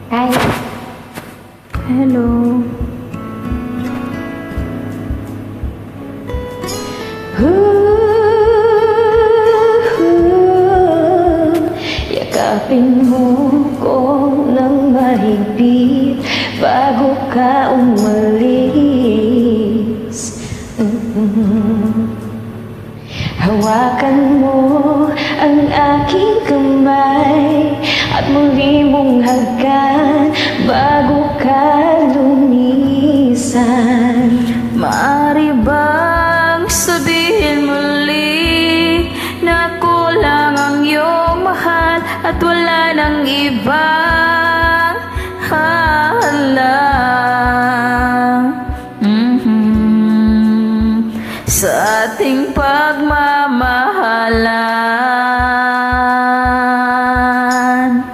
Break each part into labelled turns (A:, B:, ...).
A: Hi. Hello. Yakapin mo ko ng mahigpit bago ka umalis. Hawakan mo ang aking kamay at muli mong hagkan bago ka lumisan.
B: Maaari bang sabihin muli na ako lang ang iyong mahal at wala nang ibang halang sa ating pagmamahalan?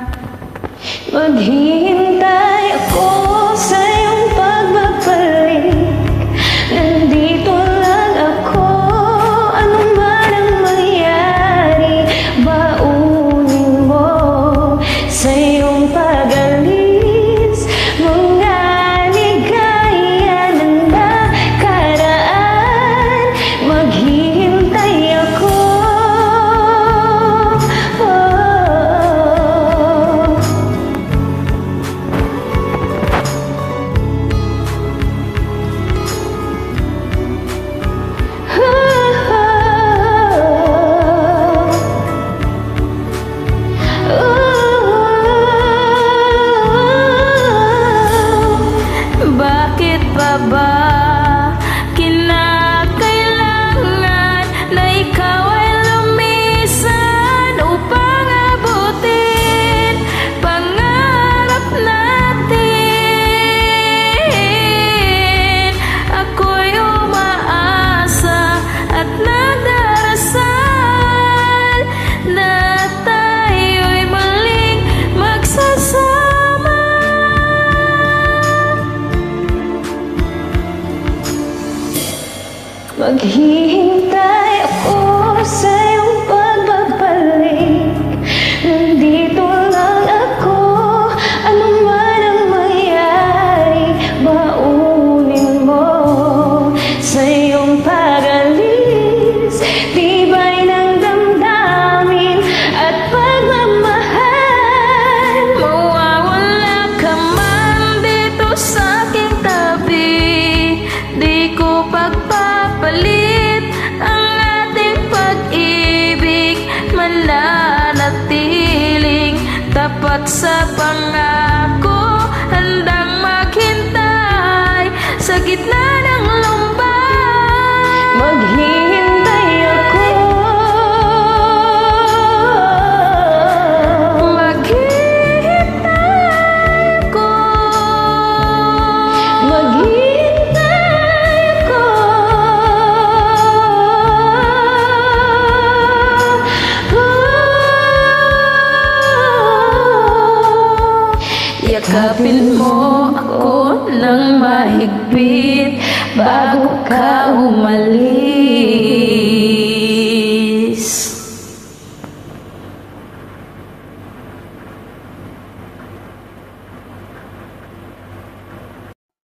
A: Maghihintay ako sa iyong pagbabalik. Nandito lang ako, ano man ang mangyari. Baunin mo sa iyong pag-alis mga ligaya ng nakaraan. Maghihintay ako.
B: Bakit pa ba kinakailangan na ikaw ay lumisan upang abutin pangarap natin? Ako'y umaasa at nagdarasal na tayo'y muling magsasama.
A: Maghihintay ako sa iyong pagbabalik. Nandito lang ako, ano man ang mangyari. Baunin mo sa iyong pag-alis tibay ng damdamin at pagmamahal.
B: Mawawala ka man dito sa aking tabi, di ko pagpapalit ang ating pag-ibig. Mananatiling tapat sa pangako, handang maghintay sa gitna ng lumbay.
A: Maghihintay ako.
B: Maghihintay ako.
A: Maghihintay ako.
B: Yakapin mo ako ng mahigpit bago ka umalis.